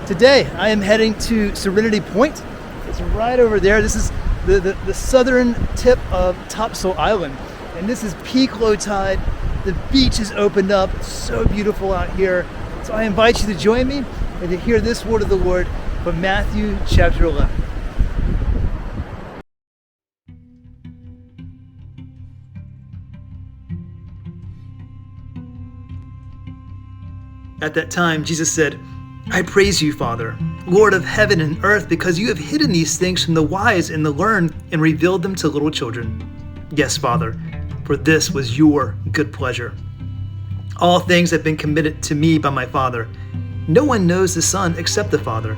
Today, I am heading to Serenity Point. It's right over there. This is the southern tip of Topsail Island. And this is peak low tide. The beach is opened up. It's so beautiful out here. So I invite you to join me and to hear this word of the Lord from Matthew chapter 11. At that time, Jesus said, "I praise you, Father, Lord of heaven and earth, because you have hidden these things from the wise and the learned and revealed them to little children. Yes, Father, for this was your good pleasure. All things have been committed to me by my Father. No one knows the Son except the Father,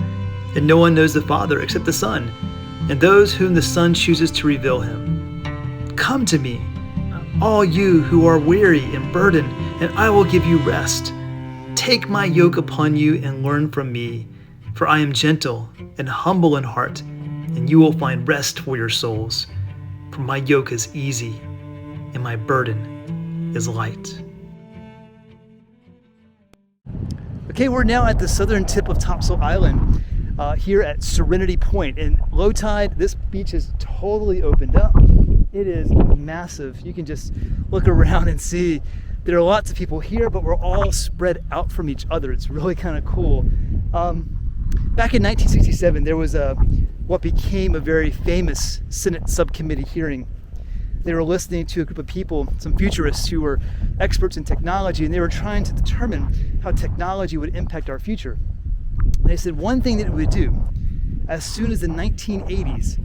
and no one knows the Father except the Son, and those whom the Son chooses to reveal him. Come to me, all you who are weary and burdened, and I will give you rest. Take my yoke upon you and learn from me, for I am gentle and humble in heart, and you will find rest for your souls. For my yoke is easy, and my burden is light." Okay, we're now at the southern tip of Topsail Island, here at Serenity Point. In low tide, this beach is totally opened up. It is massive. You can just look around and see there are lots of people here, but we're all spread out from each other. It's really kind of cool. Back in 1967, there was what became a very famous Senate subcommittee hearing. They were listening to a group of people, some futurists who were experts in technology, and they were trying to determine how technology would impact our future. They said one thing that it would do, as soon as the 1980s,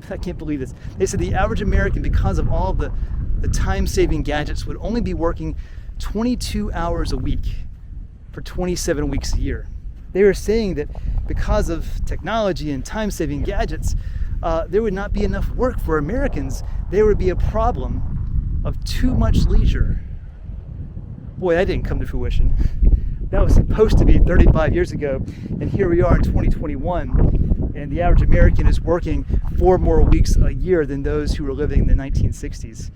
I can't believe this. They said the average American, because of all of the time-saving gadgets, would only be working 22 hours a week for 27 weeks a year. They were saying that because of technology and time-saving gadgets, there would not be enough work for Americans. There would be a problem of too much leisure. Boy, that didn't come to fruition. That was supposed to be 35 years ago, and here we are in 2021, and the average American is working 4 more weeks a year than those who were living in the 1960s.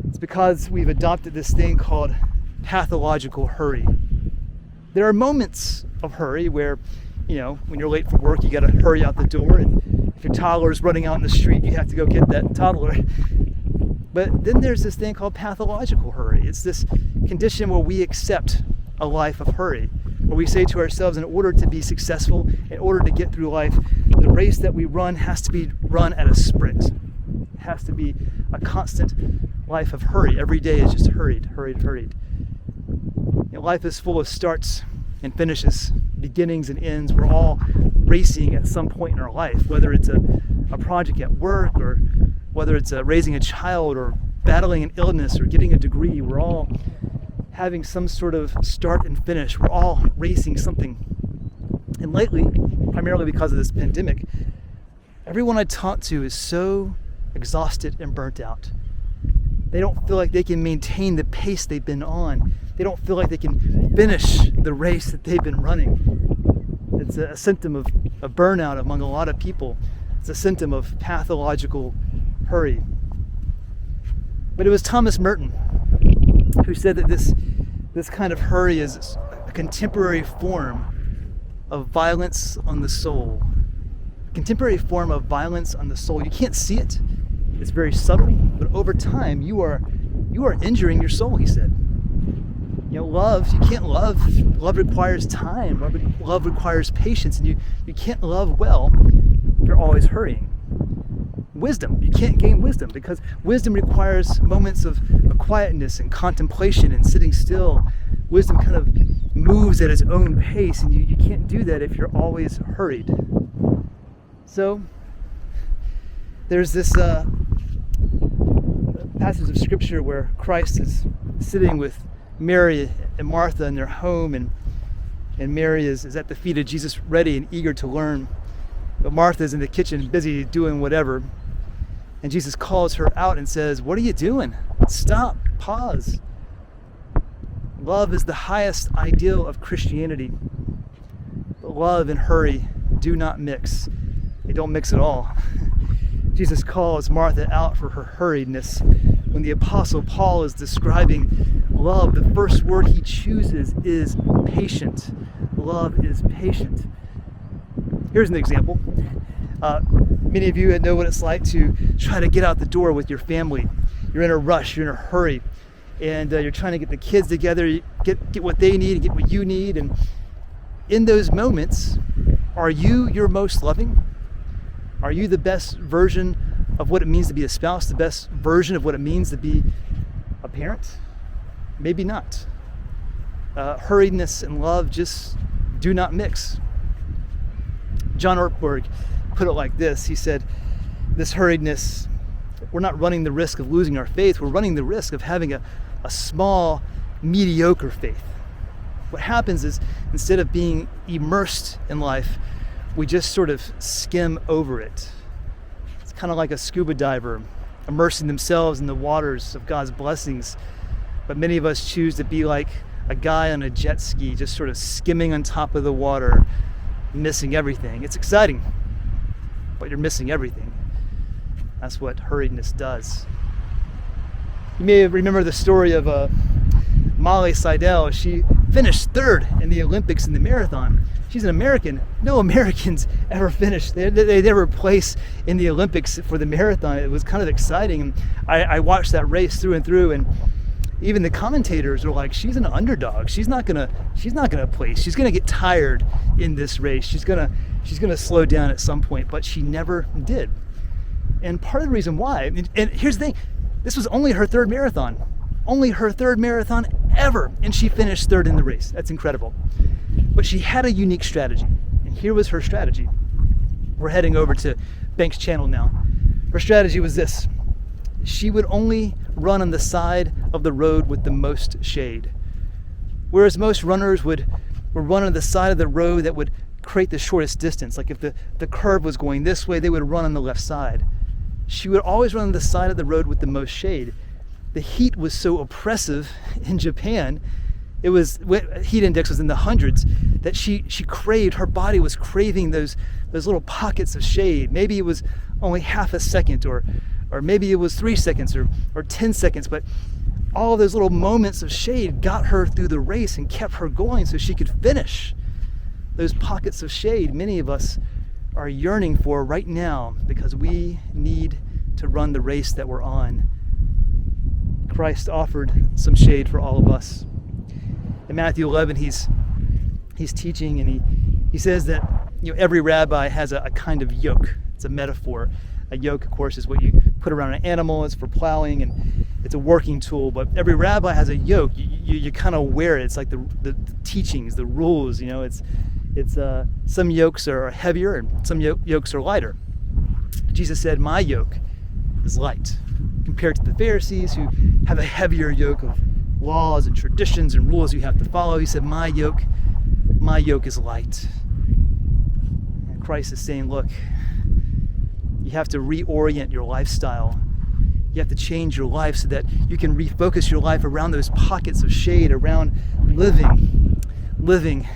It's because we've adopted this thing called pathological hurry. There are moments of hurry where, when you're late for work, you got to hurry out the door, and if your toddler is running out in the street, you have to go get that toddler. But then there's this thing called pathological hurry. It's this condition where we accept a life of hurry, where we say to ourselves, in order to be successful, in order to get through life, the race that we run has to be run at a sprint. It has to be a constant life of hurry. Every day is just hurried. Life is full of starts and finishes, beginnings and ends. We're all racing at some point in our life, whether it's a project at work, or whether it's raising a child, or battling an illness, or getting a degree. We're all having some sort of start and finish. We're all racing something. And lately, primarily because of this pandemic, everyone I talk to is so exhausted and burnt out. They don't feel like they can maintain the pace they've been on. They don't feel like they can finish the race that they've been running. It's a symptom of burnout among a lot of people. It's a symptom of pathological hurry. But it was Thomas Merton who said that this kind of hurry is a contemporary form of violence on the soul. A contemporary form of violence on the soul. You can't see it. It's very subtle, but over time you are injuring your soul, he said. Love, you can't love. Love requires time. Love requires patience, and you can't love well if you're always hurrying. Wisdom, you can't gain wisdom, because wisdom requires moments of quietness and contemplation and sitting still. Wisdom kind of moves at its own pace, and you can't do that if you're always hurried. So there's this passage of scripture where Christ is sitting with Mary and Martha in their home, and Mary is at the feet of Jesus, ready and eager to learn. But Martha is in the kitchen, busy doing whatever. And Jesus calls her out and says, "What are you doing? Stop, pause." Love is the highest ideal of Christianity. But love and hurry do not mix. They don't mix at all. Jesus calls Martha out for her hurriedness. When the Apostle Paul is describing love, the first word he chooses is patient. Love is patient. Here's an example. Many of you know what it's like to try to get out the door with your family. You're in a rush, you're in a hurry, and you're trying to get the kids together, get what they need and get what you need. And in those moments, are you your most loving? Are you the best version of what it means to be a spouse, the best version of what it means to be a parent? Maybe not. Hurriedness and love just do not mix. John Ortberg put it like this. He said, this hurriedness, we're not running the risk of losing our faith, we're running the risk of having a small, mediocre faith. What happens is, instead of being immersed in life, we just sort of skim over it. It's kind of like a scuba diver immersing themselves in the waters of God's blessings. But many of us choose to be like a guy on a jet ski, just sort of skimming on top of the water, missing everything. It's exciting, but you're missing everything. That's what hurriedness does. You may remember the story of Molly Seidel. She finished third in the Olympics in the marathon. She's an American. No Americans ever finished. They never place in the Olympics for the marathon. It was kind of exciting. And I watched that race through and through, and even the commentators were like, she's an underdog. She's not gonna place. She's gonna get tired in this race. She's gonna slow down at some point, but she never did. And part of the reason why, and here's the thing, this was only her third marathon. Only her third marathon ever, and she finished third in the race. That's incredible. But she had a unique strategy, and here was her strategy. We're heading over to Banks Channel now. Her strategy was this. She would only run on the side of the road with the most shade. Whereas most runners would run on the side of the road that would create the shortest distance. Like if the curve was going this way, they would run on the left side. She would always run on the side of the road with the most shade. The heat was so oppressive in Japan, heat index was in the hundreds, that she craved, her body was craving those little pockets of shade. Maybe it was only half a second, or maybe it was 3 seconds or 10 seconds, but all of those little moments of shade got her through the race and kept her going so she could finish. Those pockets of shade many of us are yearning for right now because we need to run the race that we're on. Christ offered some shade for all of us. In Matthew 11, he's teaching, and he says that every rabbi has a kind of yoke. It's a metaphor. A yoke, of course, is what you put around an animal. It's for plowing, and it's a working tool. But every rabbi has a yoke. You kind of wear it. It's like the teachings, the rules. It's some yokes are heavier and some yokes are lighter. Jesus said, "My yoke is light," compared to the Pharisees who have a heavier yoke of laws and traditions and rules you have to follow. He said, my yoke is light. And Christ is saying, look, you have to reorient your lifestyle. You have to change your life so that you can refocus your life around those pockets of shade, around living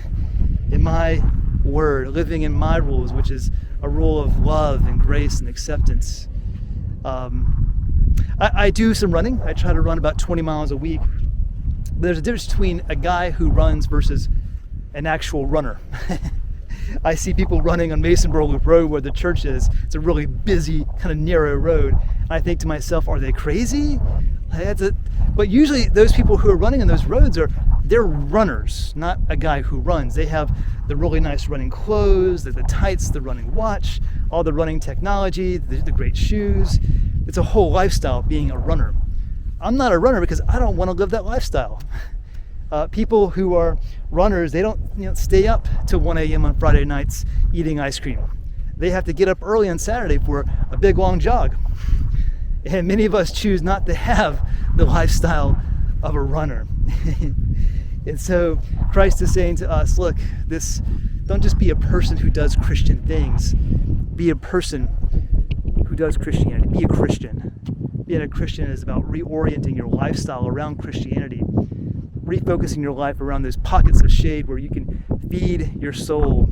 in my word, living in my rules, which is a rule of love and grace and acceptance. I do some running. I try to run about 20 miles a week. But there's a difference between a guy who runs versus an actual runner. I see people running on Masonboro Loop Road where the church is. It's a really busy, kind of narrow road. And I think to myself, are they crazy? But usually those people who are running on those roads they're runners, not a guy who runs. They have the really nice running clothes, the tights, the running watch, all the running technology, the great shoes. It's a whole lifestyle being a runner. I'm not a runner because I don't want to live that lifestyle. People who are runners, they don't stay up till 1 a.m. on Friday nights eating ice cream. They have to get up early on Saturday for a big long jog. And many of us choose not to have the lifestyle of a runner. And so Christ is saying to us, look, don't just be a person who does Christian things. Be a person who does Christianity. Be a Christian. Being a Christian is about reorienting your lifestyle around Christianity, refocusing your life around those pockets of shade where you can feed your soul.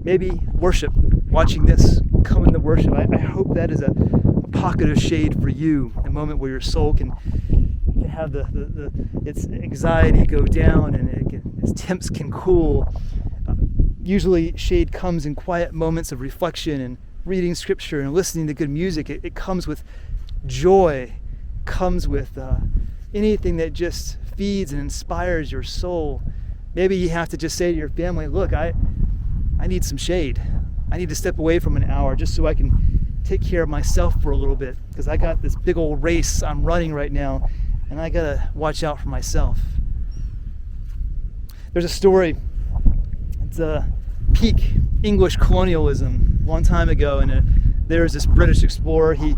Maybe worship, watching this, come into worship. I hope that is a pocket of shade for you, a moment where your soul can have its anxiety go down and its temps can cool Usually shade comes in quiet moments of reflection and reading scripture and listening to good music. It comes with joy, comes with anything that just feeds and inspires your soul. Maybe you have to just say to your family, look, I need some shade. I need to step away from an hour just so I can take care of myself for a little bit, because I got this big old race I'm running right now, and I gotta watch out for myself. There's a story, it's a peak English colonialism a long time ago, and there's this British explorer. He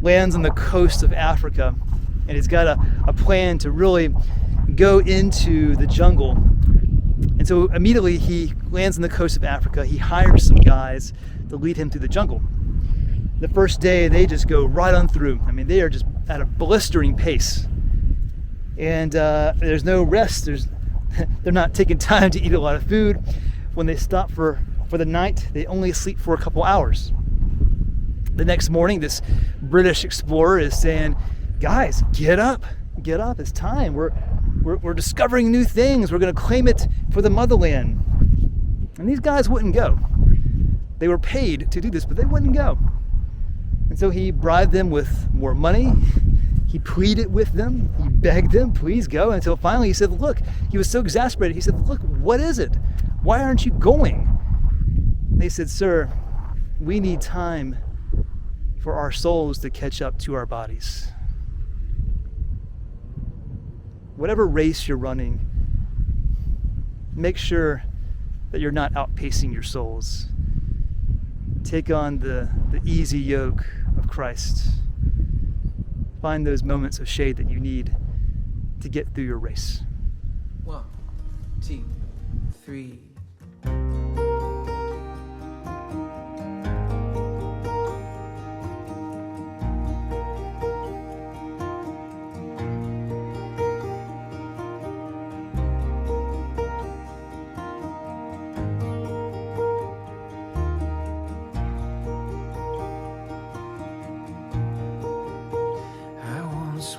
lands on the coast of Africa, and he's got a plan to really go into the jungle. And so immediately he lands on the coast of Africa. He hires some guys to lead him through the jungle. The first day they just go right on through. I mean, they are just at a blistering pace, and there's no rest. They're not taking time to eat a lot of food. When they stop for the night, they only sleep for a couple hours. The next morning, this British explorer is saying, guys, get up, it's time. We're discovering new things. We're going to claim it for the motherland. And these guys wouldn't go. They were paid to do this, but they wouldn't go. And so he bribed them with more money. He pleaded with them. He begged them, please go. Until finally he said, look, he was so exasperated. He said, look, what is it? Why aren't you going? And they said, sir, we need time for our souls to catch up to our bodies. Whatever race you're running, make sure that you're not outpacing your souls. Take on the easy yoke of Christ. Find those moments of shade that you need to get through your race. 1, 2, 3.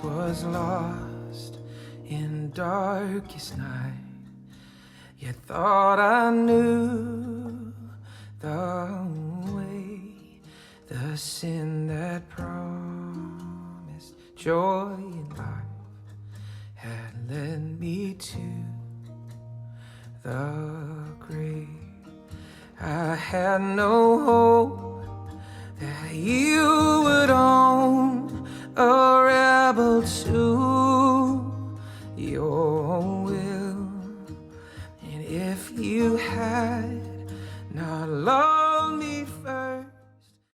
Was lost in darkest night, yet thought I knew the way. The sin that promised joy in life had led me to the grave. I had no hope that you would own a rebel to your will, and if you had not loved